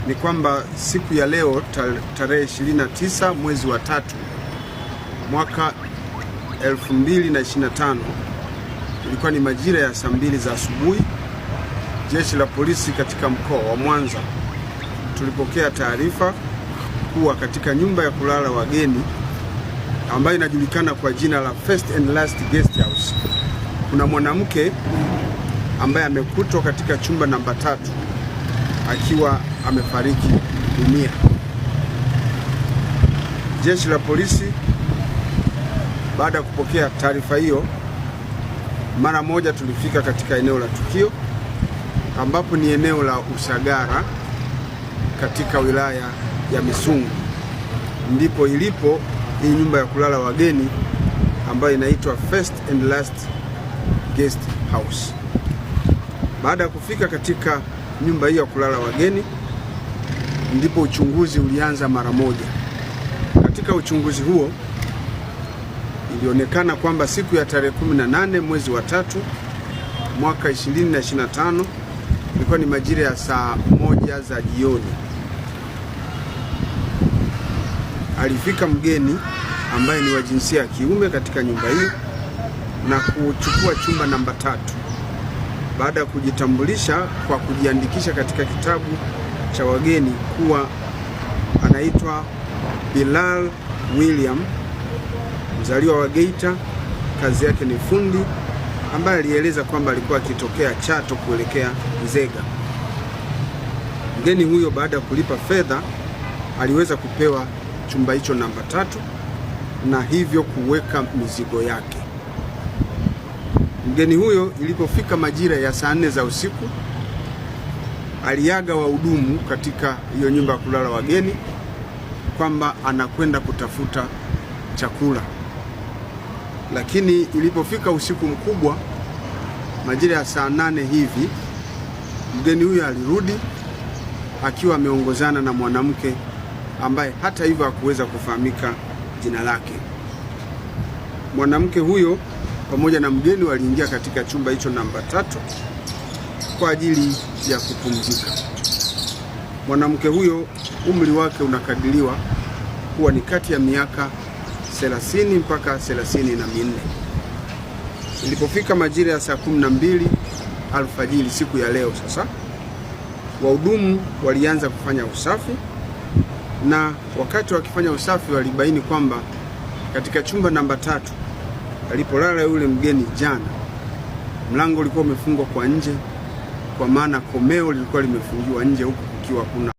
ni kwamba siku ya leo tarehe 29 mwezi wa 3 mwaka 2025, ilikuwa ni majira ya saa 2 za asubuhi, jeshi la polisi katika mkoa wa Mwanza tulipokea taarifa kuwa katika nyumba ya kulala wageni ambayo inajulikana kwa jina la First and Last Guest House kuna mwanamke ambaye amekutwa katika chumba namba 3 akiwa amefariki dunia. Jeshi la polisi baada ya kupokea taarifa hiyo, mara moja tulifika katika eneo la tukio ambapo ni eneo la Usagara katika wilaya ya Misungu, ndipo ilipo hii nyumba ya kulala wageni ambayo inaitwa First and Last Guest House. Baada ya kufika katika nyumba hiyo ya kulala wageni, ndipo uchunguzi ulianza mara moja. Katika uchunguzi huo ilionekana kwamba siku ya tarehe 18 mwezi wa 3 mwaka 2025, ilikuwa ni majira ya saa 1 za jioni, alifika mgeni ambaye ni wa jinsia ya kiume katika nyumba hiyo na kuchukua chumba namba 3 baada ya kujitambulisha kwa kujiandikisha katika kitabu cha wageni kuwa anaitwa Bilal William, mzaliwa wa Geita, kazi yake ni fundi, ambaye alieleza kwamba alikuwa akitokea Chato kuelekea Nzega. Mgeni huyo baada ya kulipa fedha aliweza kupewa chumba hicho namba 3 na hivyo kuweka mizigo yake. Mgeni huyo ilipofika majira ya saa 4 za usiku aliaga wahudumu katika hiyo nyumba ya kulala wageni kwamba anakwenda kutafuta chakula, lakini ilipofika usiku mkubwa majira ya saa 8 hivi, mgeni huyo alirudi akiwa ameongozana na mwanamke ambaye hata hivyo hakuweza kufahamika jina lake. Mwanamke huyo pamoja na mgeni waliingia katika chumba hicho namba 3 kwa ajili ya kupumzika. Mwanamke huyo umri wake unakadiriwa kuwa ni kati ya miaka 30 mpaka 34. Ilipofika majira ya saa 12 alfajiri siku ya leo, sasa wahudumu walianza kufanya usafi, na wakati wakifanya usafi walibaini kwamba katika chumba namba 3 alipolala yule mgeni jana, mlango ulikuwa umefungwa kwa nje, kwa maana komeo lilikuwa limefungiwa nje huku kukiwa kuna